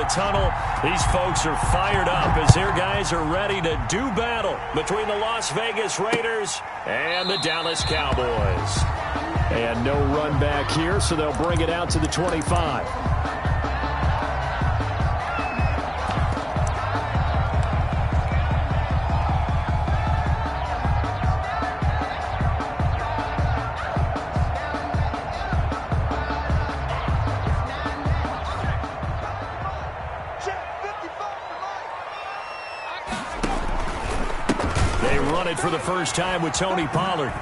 tunnel. These folks are fired up as their guys are ready to do battle between the Las Vegas Raiders and the Dallas Cowboys. And no run back here, so they'll bring it out to the 25. For the first time with Tony Pollard.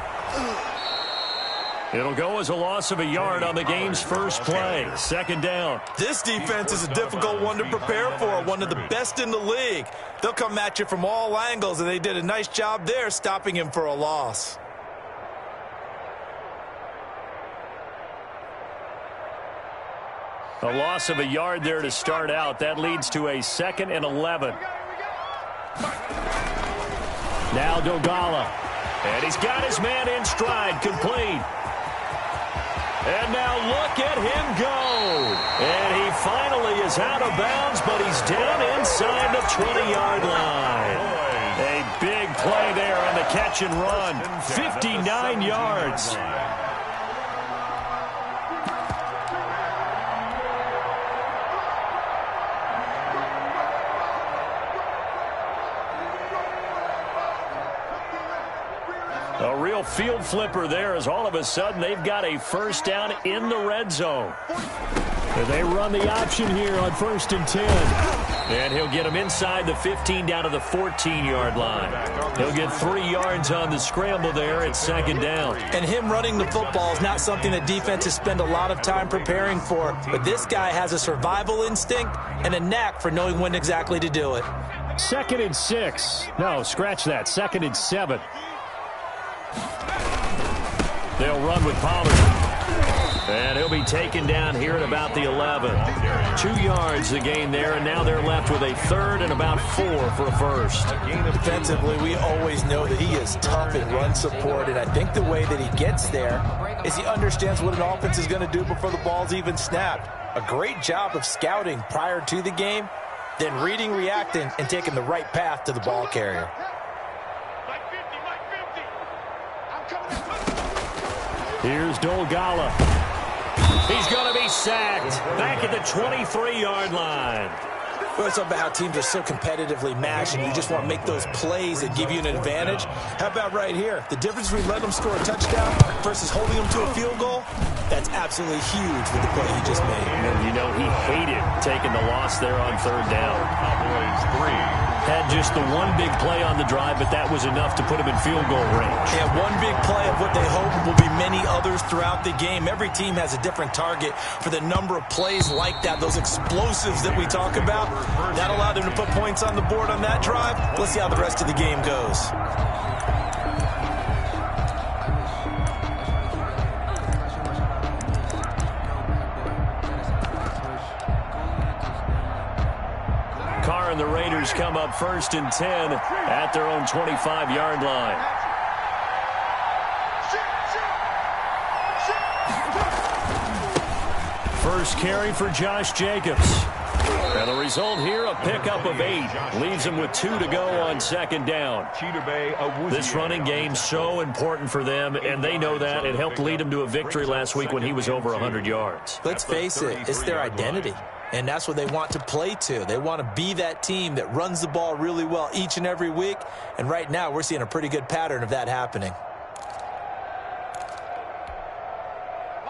It'll go as a loss of a yard on the game's first play. Second down. This defense is a difficult one to prepare for, one of the best in the league. They'll come at you from all angles, and they did a nice job there stopping him for a loss. A loss of a yard there to start out. That leads to a 2nd and 11. Now Dogala. And he's got his man in stride, complete. And now look at him go. And he finally is out of bounds, but he's down inside the 20-yard line. A big play there on the catch and run. 59 yards. A real field flipper there as all of a sudden they've got a first down in the red zone. And they run the option here on 1st and 10. And he'll get him inside the 15 down to the 14-yard line. He'll get 3 yards on the scramble there at 2nd down. And him running the football is not something that defenses spend a lot of time preparing for. But this guy has a survival instinct and a knack for knowing when exactly to do it. 2nd and 6. No, scratch that. 2nd and 7. They'll run with Pollard. And he'll be taken down here at about the 11. 2 yards the gain there, and now they're left with a 3rd and about 4 for a first. Defensively, we always know that he is tough in run support, and I think the way that he gets there is he understands what an offense is going to do before the ball's even snapped. A great job of scouting prior to the game, then reading, reacting, and taking the right path to the ball carrier. Here's Dolgala. He's going to be sacked back at the 23-yard line. Well, it's about how teams are so competitively matched, and you just want to make those plays that give you an advantage. How about right here? The difference between letting them score a touchdown versus holding them to a field goal, that's absolutely huge with the play he just made. And you know, he hated taking the loss there on 3rd down. Cowboys 3. Had just the one big play on the drive, but that was enough to put him in field goal range. Yeah, one big play of what they hope will be many others throughout the game. Every team has a different target for the number of plays like that, those explosives that we talk about. That allowed them to put points on the board on that drive. Let's see how the rest of the game goes. And the Raiders come up 1st and 10 at their own 25-yard line. First carry for Josh Jacobs. And the result here, a pickup of 8. Leaves him with 2 to go on 2nd down. This running game so important for them, and they know that. It helped lead them to a victory last week when he was over 100 yards. Let's face it, it's their identity. And that's what they want to play to. They want to be that team that runs the ball really well each and every week. And right now, we're seeing a pretty good pattern of that happening.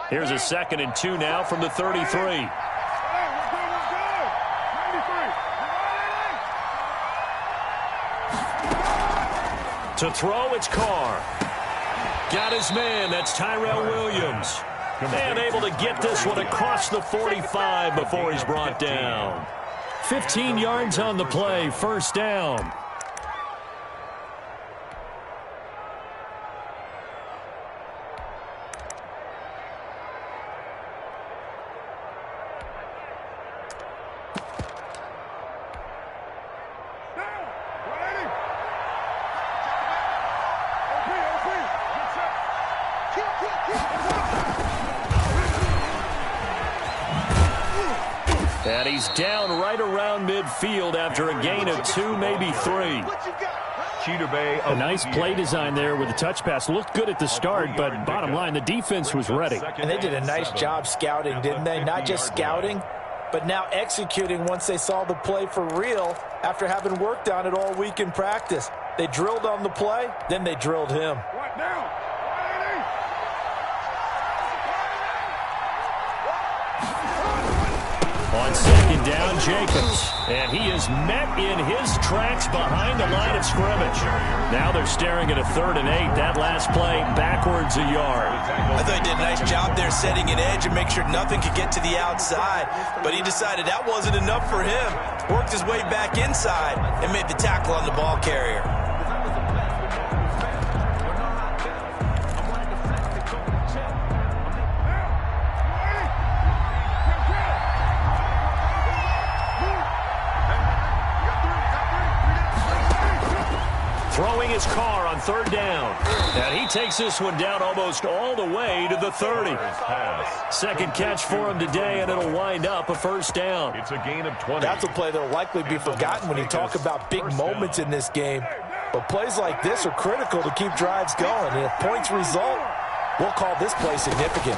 Here's a 2nd and 2 now from the 33. To throw, it's Carr. Got his man. That's Tyrell Williams. And able to get this one across the 45 before he's brought down. 15 yards on the play, 1st down. he's down right around midfield after a gain of 2, maybe 3. A nice play design there with the touch pass. Looked good at the start, but bottom line, the defense was ready. And they did a nice job scouting, didn't they? Not just scouting, but now executing once they saw the play for real after having worked on it all week in practice. They drilled on the play, then they drilled him. On second down, Jacobs. And he is met in his tracks behind the line of scrimmage. Now they're staring at a 3rd and 8. That last play backwards a yard. I thought he did a nice job there setting an edge and make sure nothing could get to the outside. But he decided that wasn't enough for him. Worked his way back inside and made the tackle on the ball carrier. Throwing his car on 3rd down. And he takes this one down almost all the way to the 30. Second catch for him today, and it'll wind up a 1st down. It's a gain of 20. That's a play that will likely be forgotten when you talk about big moments in this game. But plays like this are critical to keep drives going. And if points result, we'll call this play significant.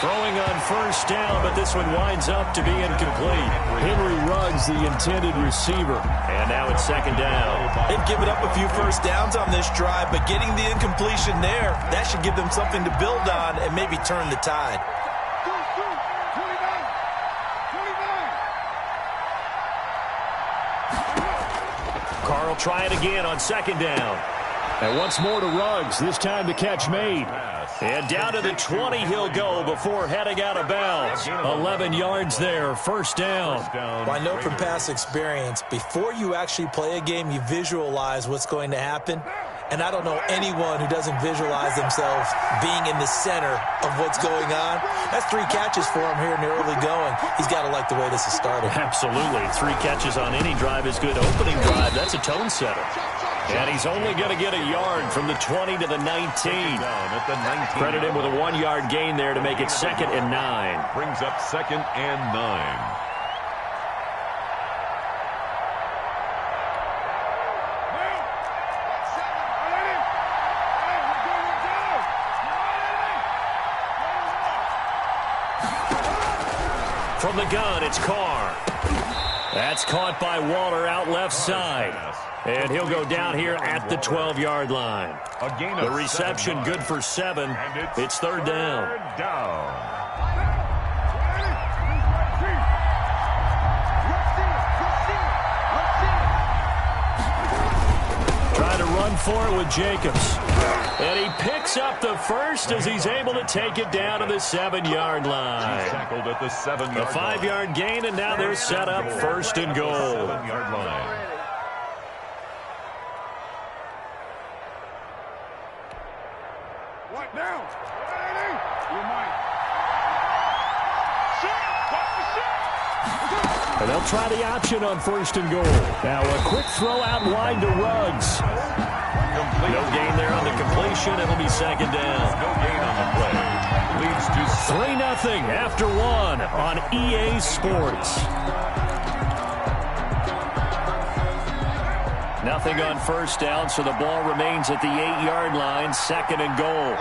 Throwing on 1st down, but this one winds up to be incomplete. Henry Ruggs, the intended receiver. And now it's 2nd down. They've given up a few 1st downs on this drive, but getting the incompletion there, that should give them something to build on and maybe turn the tide. Carl try it again on 2nd down. And once more to Ruggs, this time the catch made. And down to the 20 he'll go before heading out of bounds. 11 yards there, 1st down. Well, I know from past experience, before you actually play a game, you visualize what's going to happen. And I don't know anyone who doesn't visualize themselves being in the center of what's going on. That's 3 catches for him here in the early going. He's got to like the way this is started. Absolutely. 3 catches on any drive is good. Opening drive, that's a tone setter. And he's only going to get a yard from the 20 to the 19. Credit him with a 1-yard gain there to make it 2nd and 9. Brings up 2nd and 9. From the gun, it's Carr. That's caught by Waller out left side. And he'll go down here at the 12-yard line. The reception good for 7. It's 3rd down. Trying to run for it with Jacobs. And he picks up the 1st as he's able to take it down to the 7-yard line. He's tackled at the 7-yard line. A 5-yard gain, and now they're set up 1st and goal. 7-yard line. What now? And they'll try the option on 1st and goal. Now a quick throw out wide to Ruggs. No gain there on the completion. It'll be 2nd down. No gain on the play. Leads to 3-0 after 1 on EA Sports. Nothing on 1st down, so the ball remains at the 8-yard line. 2nd and goal.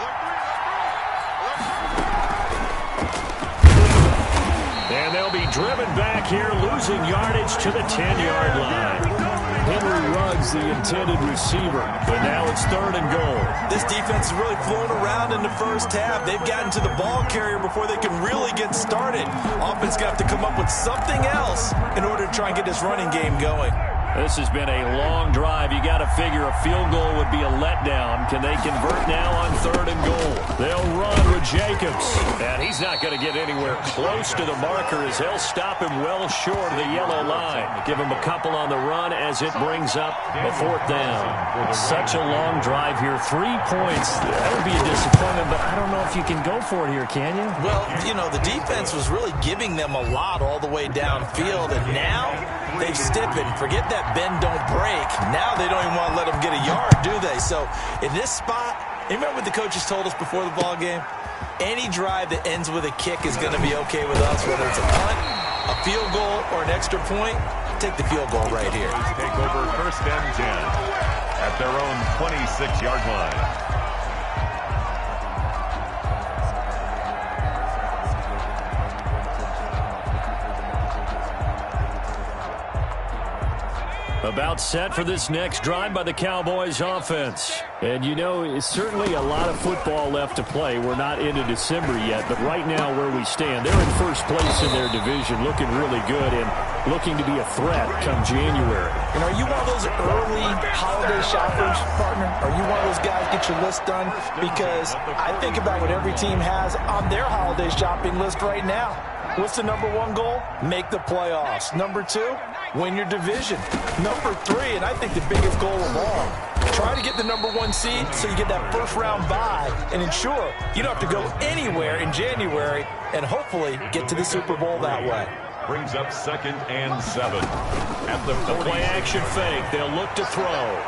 And they'll be driven back here, losing yardage to the 10-yard line. Henry Ruggs, the intended receiver. But now it's 3rd and goal. This defense has really flown around in the 1st half. They've gotten to the ball carrier before they can really get started. Offense got to come up with something else in order to try and get this running game going. This has been a long drive. You got to figure a field goal would be a letdown. Can they convert now on 3rd and goal? They'll run with Jacobs. And he's not going to get anywhere close to the marker as they'll stop him well short of the yellow line. Give him a couple on the run as it brings up a 4th down. Such a long drive here. 3 points. That would be a disappointment, but I don't know if you can go for it here, can you? Well, you know, the defense was really giving them a lot all the way downfield, and now they've stiffened. Forget that bend, don't break. Now they don't even want to let them get a yard, do they? So in this spot, you remember what the coaches told us before the ball game? Any drive that ends with a kick is going to be okay with us, whether it's a punt, a field goal, or an extra point. Take the field goal right here. Take over 1st and 10 at their own 26-yard line. About set for this next drive by the Cowboys offense. And you know, it's certainly a lot of football left to play. We're not into December yet, but right now where we stand, they're in first place in their division, looking really good and looking to be a threat come January. And are you one of those early holiday shoppers, partner? Are you one of those guys get your list done? Because I think about what every team has on their holiday shopping list right now. What's the number one goal? Make the playoffs. Number two, win your division. Number three, and I think the biggest goal of all, try to get the number one seed so you get that first round bye and ensure you don't have to go anywhere in January and hopefully get to the Super Bowl that way. Brings up 2nd and 7 at the 40. Play action fake. They'll look to throw.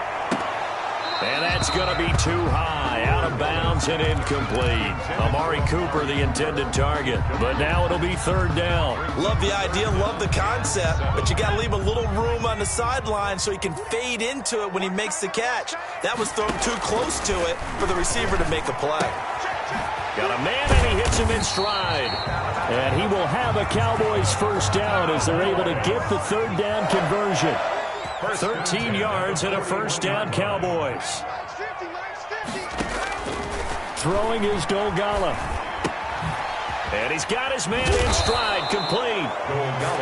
And that's going to be too high, out of bounds and incomplete. Amari Cooper, the intended target. But now it'll be 3rd down. Love the idea, love the concept, but you got to leave a little room on the sideline so he can fade into it when he makes the catch. That was thrown too close to it for the receiver to make a play. Got a man and he hits him in stride. And he will have a Cowboys 1st down as they're able to get the 3rd down conversion. 13 yards and a 1st down, Cowboys. Throwing is Dolgala. And he's got his man in stride, complete.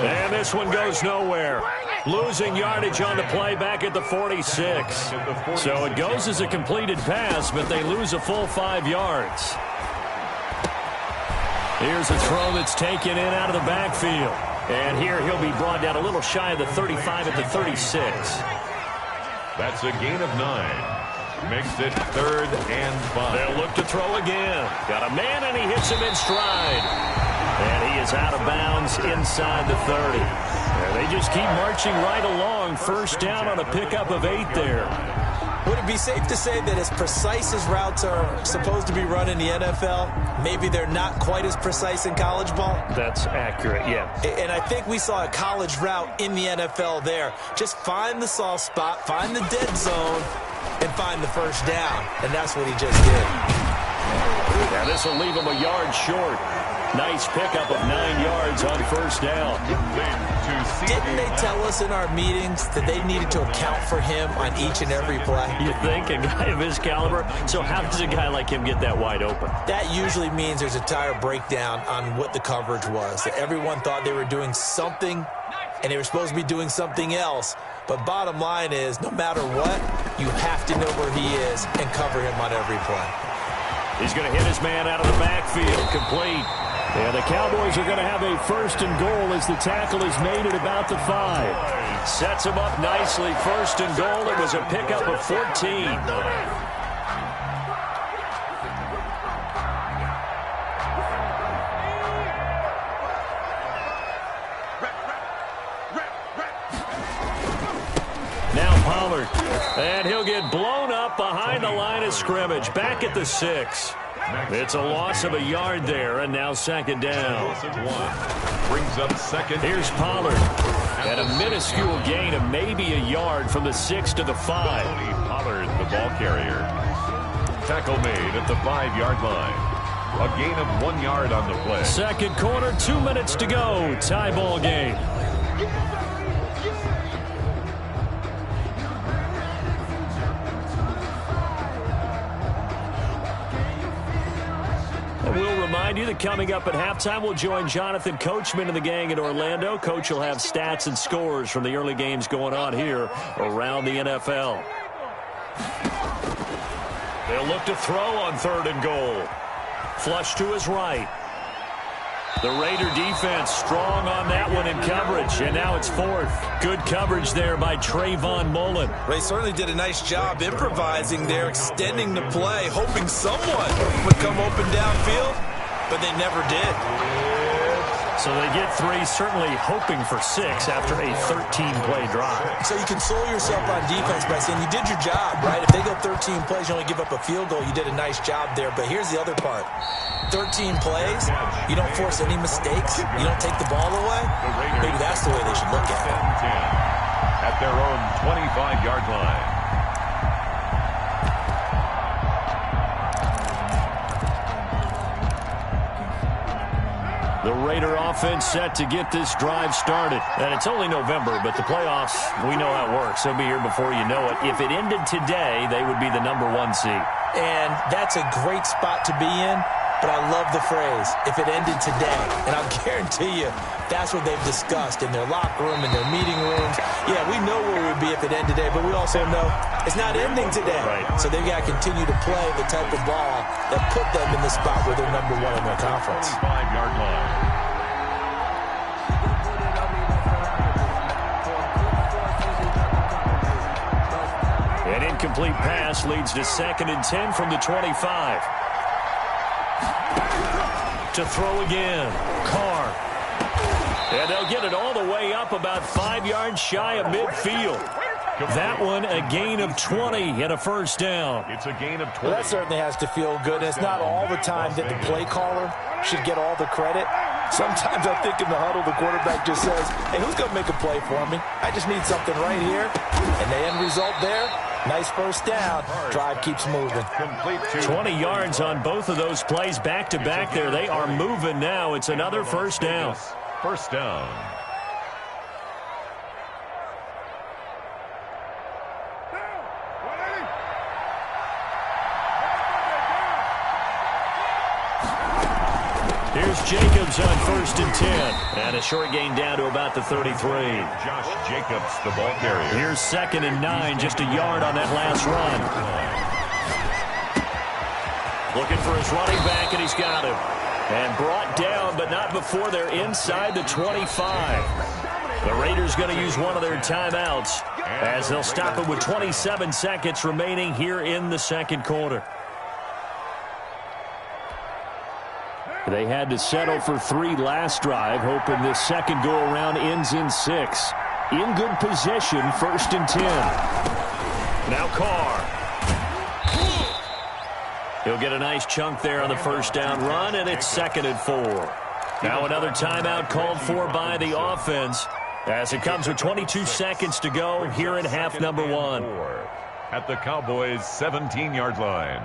And this one goes nowhere. Losing yardage on the play back at the 46. So it goes as a completed pass, but they lose a full 5 yards. Here's a throw that's taken in out of the backfield. And here he'll be brought down a little shy of the 35 at the 36. That's a gain of 9. Makes it 3rd and 5. They'll look to throw again. Got a man and he hits him in stride. And he is out of bounds inside the 30. And they just keep marching right along. 1st down on a pickup of 8 there. Would it be safe to say that as precise as routes are supposed to be run in the NFL, maybe they're not quite as precise in college ball? That's accurate, yeah. And I think we saw a college route in the NFL there. Just find the soft spot, find the dead zone, and find the 1st down. And that's what he just did. Now this will leave him a yard short. Nice pickup of 9 yards on 1st down. Didn't they tell us in our meetings that they needed to account for him on each and every play? You think, a guy of his caliber? So how does a guy like him get that wide open? That usually means there's a entire breakdown on what the coverage was. That everyone thought they were doing something, and they were supposed to be doing something else. But bottom line is, no matter what, you have to know where he is and cover him on every play. He's going to hit his man out of the backfield, complete. And the Cowboys are going to have a 1st and goal as the tackle is made at about the 5. Sets him up nicely. 1st and goal. It was a pickup of 14. Now Pollard. And he'll get blown up behind the line of scrimmage. Back at the 6. It's a loss of a yard there, and now 2nd down. Brings up 2nd. Here's Pollard. And a minuscule gain of maybe a yard from the 6 to the 5. Pollard, the ball carrier. Tackle made at the 5-yard line. A gain of 1 yard on the play. 2nd quarter, 2 minutes to go. Tie ball game. We'll remind you that coming up at halftime, we'll join Jonathan Coachman and the gang in Orlando. Coach will have stats and scores from the early games going on here around the NFL. They'll look to throw on 3rd and goal. Flush to his right. The Raider defense strong on that one in coverage, and now it's 4th. Good coverage there by Trayvon Mullen. They certainly did a nice job improvising there, extending the play, hoping someone would come open downfield, but they never did. So they get 3, certainly hoping for 6 after a 13-play drive. So you console yourself on defense by saying you did your job, right? If they go 13 plays, you only give up a field goal, you did a nice job there. But here's the other part. 13 plays, you don't force any mistakes, you don't take the ball away. Maybe that's the way they should look at it. At their own 25-yard line. The Raider offense set to get this drive started. And it's only November, but the playoffs, we know how it works. They'll be here before you know it. If it ended today, they would be the #1 seed. And that's a great spot to be in, but I love the phrase, if it ended today. And I'll guarantee you, that's what they've discussed in their locker room, in their meeting rooms. Yeah, we know where we would be if it ended today, but we also know it's not ending today. Right. So they've got to continue to play the type of ball that put them in the spot where they're #1 in their conference. 5-yard line. An incomplete pass leads to 2nd and 10 from the 25. To throw again. Carr. And they'll get it all the way up about 5 yards shy of midfield. That one a gain of 20 and a first down. It's a gain of 20. Well, that certainly has to feel good. It's not all the time that the play caller should get all the credit. Sometimes I think in the huddle, the quarterback just says, hey, who's going to make a play for me? I just need something right here. And the end result there, nice first down. Drive keeps moving. 20 yards on both of those plays back-to-back there. They are moving now. It's another first down. First down. Here's Jacobs on 1st and 10. And a short gain down to about the 33. Josh Jacobs, the ball carrier. Here's 2nd and 9, just a yard on that last run. Looking for his running back, and he's got him. And brought down, but not before they're inside the 25. The Raiders going to use one of their timeouts as they'll stop it with 27 seconds remaining here in the second quarter. They had to settle for 3 last drive, hoping this second go-around ends in 6. In good position, 1st and 10. Now Carr. He'll get a nice chunk there on the first down run, and it's 2nd and 4. Now another timeout called for by the offense as it comes with 22 seconds to go here in half number 1. At the Cowboys' 17-yard line.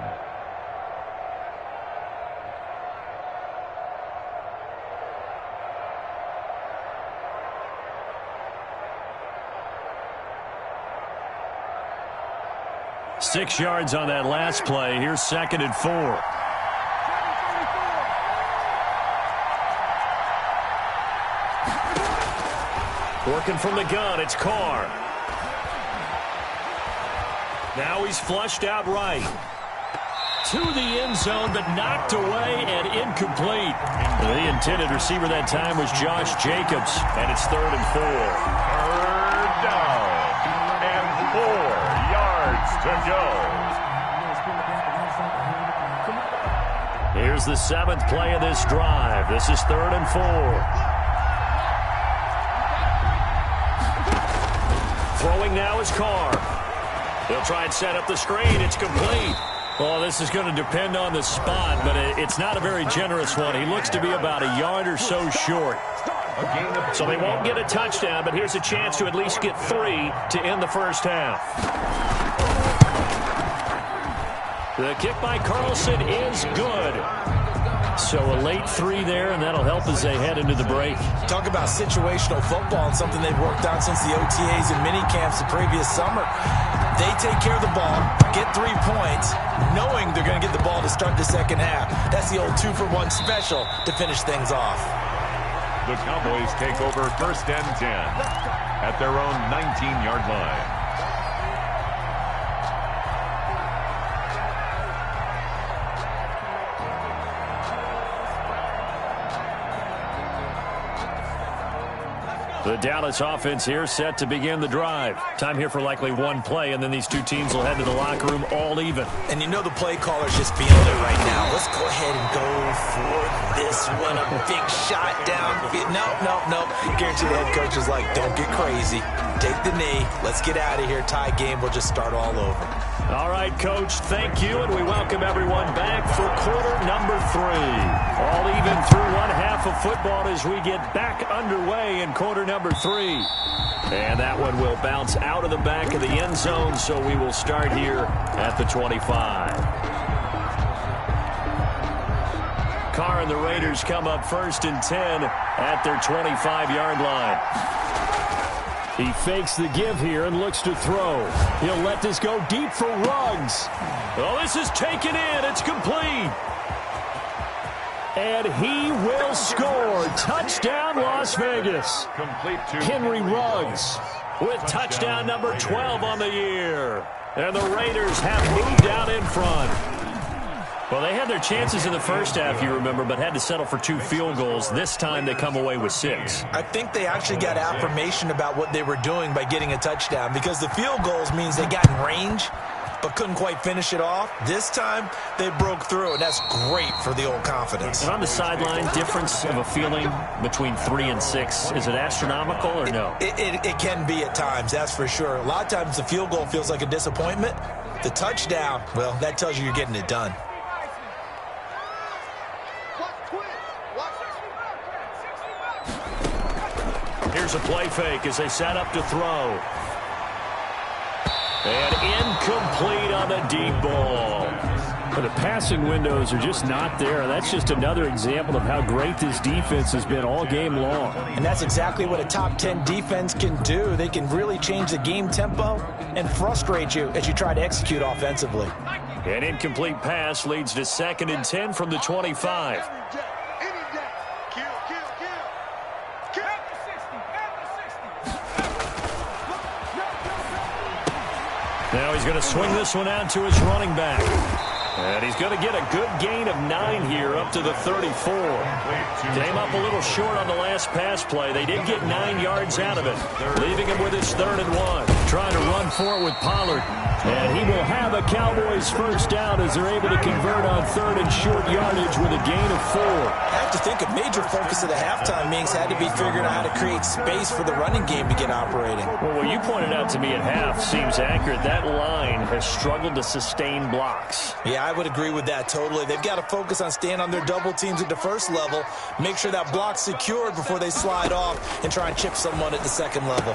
Six yards on that last play. Here's 2nd and 4. Working from the gun, it's Carr. Now he's flushed out right. To the end zone, but knocked away and incomplete. The intended receiver that time was Josh Jacobs, and it's 3rd and 4. 3rd down and 4 yards to go. Here's the 7th play of this drive. This is 3rd and 4. Throwing now is Carr. They'll try and set up the screen. It's complete. Well, this is going to depend on the spot, but it's not a very generous one. He looks to be about a yard or so short. So they won't get a touchdown, but here's a chance to at least get 3 to end the first half. The kick by Carlson is good. So a late 3 there, and that'll help as they head into the break. Talk about situational football and something they've worked on since the OTAs and mini camps the previous summer. They take care of the ball, get 3 points, knowing they're going to get the ball to start the second half. That's the old 2-for-1 special to finish things off. The Cowboys take over 1st and 10 at their own 19-yard line. The Dallas offense here set to begin the drive. Time here for likely one play, and then these two teams will head to the locker room all even. And you know the play caller's just feeling it right now. Let's go ahead and go for this one. A big shot downfield. No. Guarantee the head coach is like, don't get crazy. Take the knee. Let's get out of here. Tie game. We'll just start all over. All right, Coach, thank you, and we welcome everyone back for quarter number 3. All even through one half of football as we get back underway in quarter number 3. And that one will bounce out of the back of the end zone, so we will start here at the 25. Carr and the Raiders come up 1st and 10 at their 25-yard line. He fakes the give here and looks to throw. He'll let this go deep for Ruggs. Oh, this is taken in. It's complete. And he will score. Touchdown, Las Vegas. Henry Ruggs with touchdown number 12 on the year. And the Raiders have moved out in front. Well, they had their chances in the first half, you remember, but had to settle for 2 field goals. This time they come away with 6. I think they actually got affirmation about what they were doing by getting a touchdown, because the field goals means they got in range but couldn't quite finish it off. This time they broke through, and that's great for the old confidence. And on the sideline, difference of a feeling between 3 and 6, is it astronomical or no? It can be at times, that's for sure. A lot of times the field goal feels like a disappointment. The touchdown, well, that tells you you're getting it done. Here's a play fake as they set up to throw. And incomplete on the deep ball. But the passing windows are just not there. That's just another example of how great this defense has been all game long. And that's exactly what a top 10 defense can do. They can really change the game tempo and frustrate you as you try to execute offensively. An incomplete pass leads to 2nd and 10 from the 25. Now he's going to swing this one out to his running back. And he's going to get a good gain of 9 here up to the 34. Came up a little short on the last pass play. They did get 9 yards out of it, leaving him with his 3rd and 1. Trying to run for it with Pollard. And he will have a Cowboys first down as they're able to convert on 3rd and short yardage with a gain of 4. I have to think a major focus of the halftime meetings had to be figuring out how to create space for the running game to get operating. Well, what you pointed out to me at half seems accurate. That line has struggled to sustain blocks. Yeah, I would agree with that totally. They've got to focus on staying on their double teams at the first level, make sure that block's secured before they slide off and try and chip someone at the second level.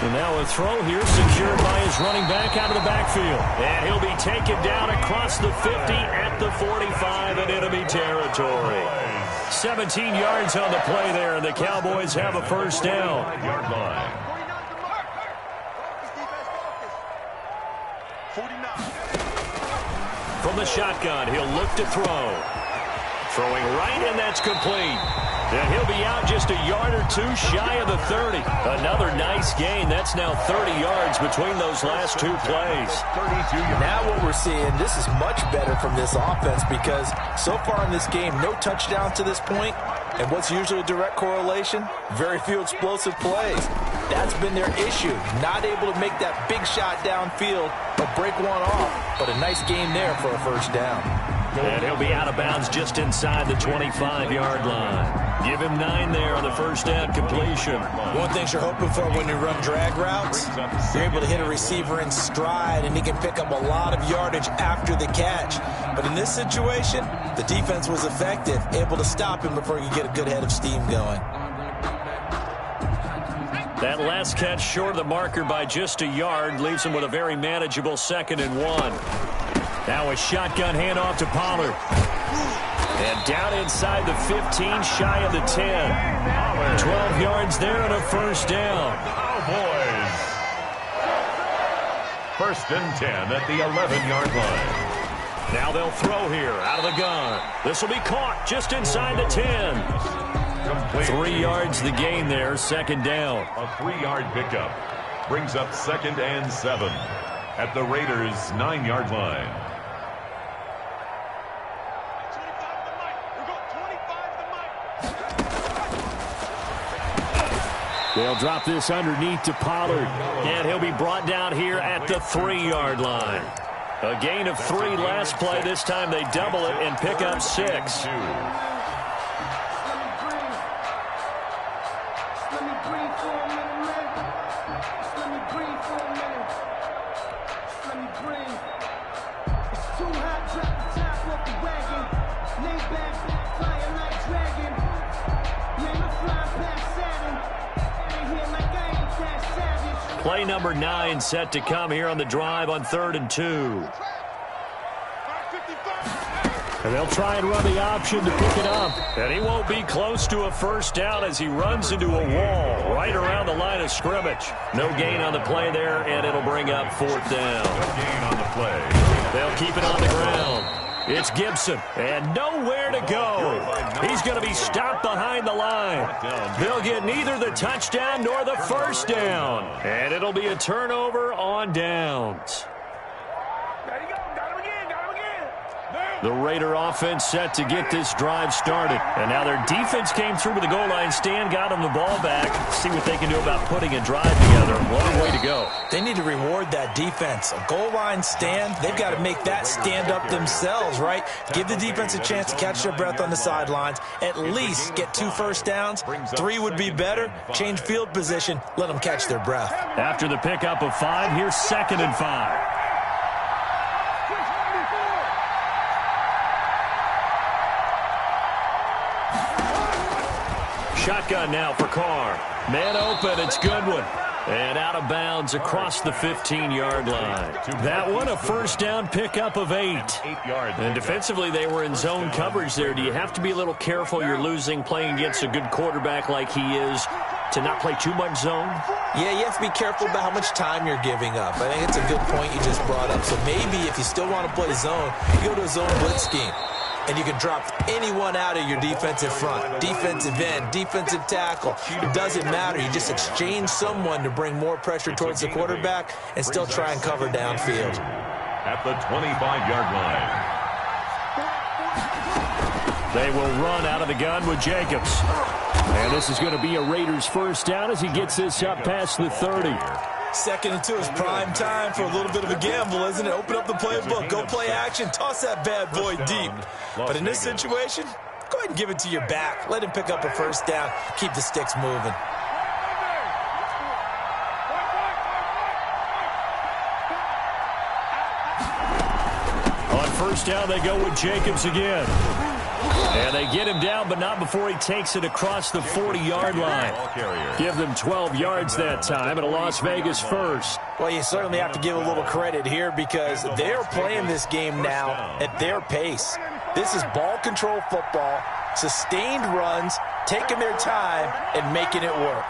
And now a throw here secured by his running back out of the backfield. And he'll be taken down across the 50 at the 45 in enemy territory. 17 yards on the play there, and the Cowboys have a first down. From the shotgun, he'll look to throw. Throwing right, and that's complete. And he'll be out just a yard or 2 shy of the 30. Another nice gain. That's now 30 yards between those last 2 plays. Now what we're seeing, this is much better from this offense, because so far in this game, no touchdown to this point. And what's usually a direct correlation? Very few explosive plays. That's been their issue. Not able to make that big shot downfield or break one off. But a nice gain there for a first down. And he'll be out of bounds just inside the 25-yard line. Give him 9 there on the first down completion. One thing you're hoping for when you run drag routes, you're able to hit a receiver in stride, and he can pick up a lot of yardage after the catch. But in this situation, the defense was effective, able to stop him before you get a good head of steam going. That last catch short of the marker by just a yard leaves him with a very manageable 2nd and 1. Now a shotgun handoff to Pollard. And down inside the 15, shy of the 10. 12 yards there and a first down. Cowboys. 1st and 10 at the 11-yard line. Now they'll throw here out of the gun. This will be caught just inside the 10. Complete. 3 yards the gain there, 2nd down. A 3-yard pickup brings up 2nd and 7 at the Raiders' 9-yard line. They'll drop this underneath to Pollard. And he'll be brought down here at the 3-yard line. A gain of 3 last play. This time they double it and pick up 6. Play number 9 set to come here on the drive on 3rd and 2. And they'll try and run the option to pick it up. And he won't be close to a first down as he runs into a wall right around the line of scrimmage. No gain on the play there, and it'll bring up 4th down. No gain on the play. They'll keep it on the ground. It's Gibson, and nowhere to go. He's going to be stopped behind the line. They'll get neither the touchdown nor the first down. And it'll be a turnover on downs. The Raider offense set to get this drive started. And now their defense came through with the goal line stand, got them the ball back. See what they can do about putting a drive together. What a way to go. They need to reward that defense. A goal line stand, they've got to make that stand up themselves, right? Give the defense a chance to catch their breath on the sidelines. At least get 2 first downs. 3 would be better. Change field position. Let them catch their breath. After the pickup of 5, here's 2nd and 5. Shotgun now for Carr. Man open, it's Goodwin. And out of bounds across the 15-yard line. That one, a first down pickup of 8. And defensively, they were in zone coverage there. Do you have to be a little careful? You're losing, playing against a good quarterback like he is, to not play too much zone? Yeah, you have to be careful about how much time you're giving up. I think it's a good point you just brought up. So maybe if you still want to play zone, you go to a zone blitz scheme. And you can drop anyone out of your defensive front. Defensive end, defensive tackle. It doesn't matter. You just exchange someone to bring more pressure towards the quarterback and still try and cover downfield. At the 25-yard line. They will run out of the gun with Jacobs. And this is going to be a Raiders first down as he gets this up past the 30. 2nd and 2 is prime time for a little bit of a gamble, isn't it? Open up the playbook, go play action, toss that bad boy deep. But in this situation, go ahead and give it to your back. Let him pick up a first down. Keep the sticks moving. On first down, they go with Jacobs again. And they get him down, but not before he takes it across the 40-yard line. Give them 12 yards that time, and a Las Vegas first. Well, you certainly have to give a little credit here because they're playing this game now at their pace. This is ball control football, sustained runs, taking their time, and making it work.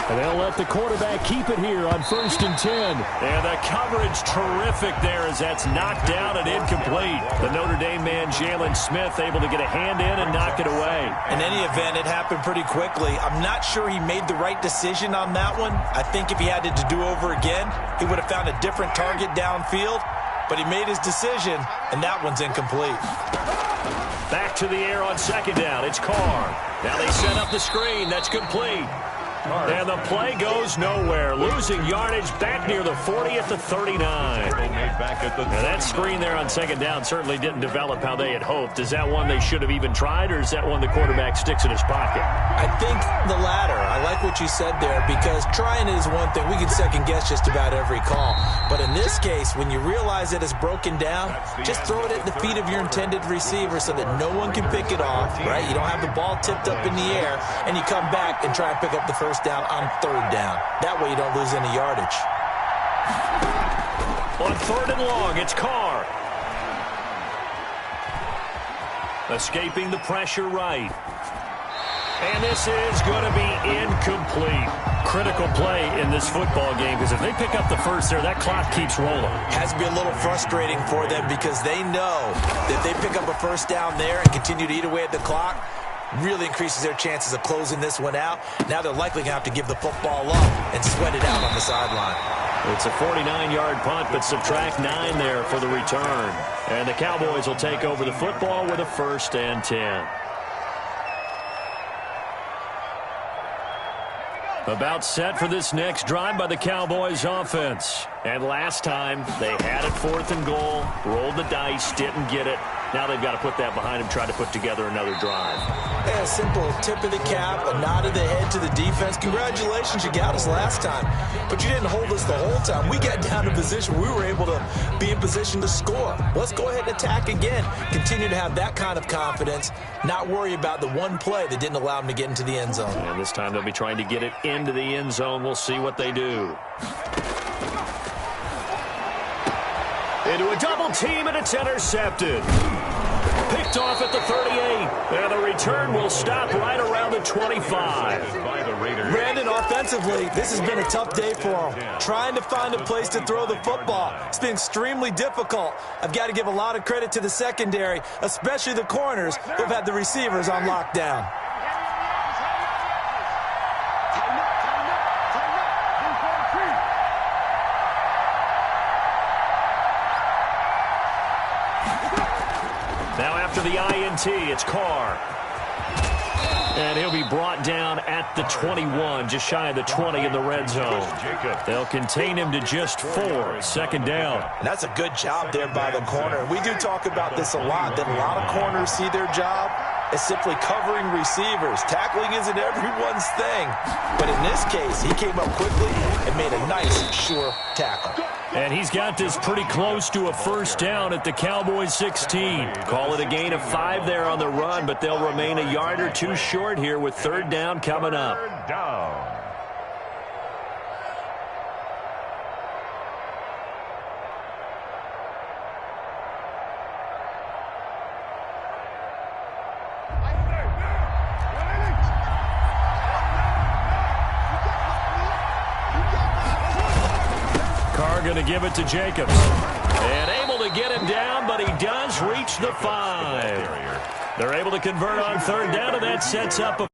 And they'll let the quarterback keep it here on 1st and 10. And the coverage terrific there as that's knocked down and incomplete. The Notre Dame man, Jalen Smith, able to get a hand in and knock it away. In any event, it happened pretty quickly. I'm not sure he made the right decision on that one. I think if he had it to do over again, he would have found a different target downfield. But he made his decision, and that one's incomplete. Back to the air on 2nd down. It's Carr. Now they set up the screen. That's complete. And the play goes nowhere. Losing yardage back near the 40 at the 39. Now that screen there on 2nd down certainly didn't develop how they had hoped. Is that one they should have even tried, or is that one the quarterback sticks in his pocket? I think the latter. I like what you said there because trying it is one thing. We can second guess just about every call. But in this case, when you realize that it's broken down, just throw it at the feet of your intended receiver so that no one can pick it off, right? You don't have the ball tipped up in the air, and you come back and try and pick up the first down on 3rd down. That way you don't lose any yardage. On 3rd and long, it's Carr. Escaping the pressure right. And this is going to be incomplete. Critical play in this football game because if they pick up the first there, that clock keeps rolling. Has to be a little frustrating for them because they know that they pick up a first down there and continue to eat away at the clock, really increases their chances of closing this one out. Now they're likely going to have to give the football up and sweat it out on the sideline. It's a 49-yard punt, but subtract 9 there for the return. And the Cowboys will take over the football with a 1st and 10. About set for this next drive by the Cowboys offense. And last time, they had it 4th and goal, rolled the dice, didn't get it. Now they've got to put that behind them, try to put together another drive. And a simple tip of the cap, a nod of the head to the defense. Congratulations, you got us last time. But you didn't hold us the whole time. We got down in position. We were able to be in position to score. Let's go ahead and attack again. Continue to have that kind of confidence. Not worry about the one play that didn't allow them to get into the end zone. And this time they'll be trying to get it into the end zone. We'll see what they do. Into a double team, and it's intercepted. Picked off at the 38. And the return will stop right around the 25. Brandon, offensively, this has been a tough day for him. Trying to find a place to throw the football. It's been extremely difficult. I've got to give a lot of credit to the secondary, especially the corners who've had the receivers on lockdown. Now after the INT, it's Carr. And he'll be brought down at the 21, just shy of the 20 in the red zone. They'll contain him to just 4, second down. And that's a good job there by the corner. We do talk about this a lot, that a lot of corners see their job as simply covering receivers. Tackling isn't everyone's thing. But in this case, he came up quickly and made a nice, sure tackle. And he's got this pretty close to a first down at the Cowboys 16. Call it a gain of 5 there on the run, but they'll remain a yard or two short here with third down coming up. Third down. Going to give it to Jacobs. And able to get him down, but he does reach the 5. They're able to convert on third down, and that sets up a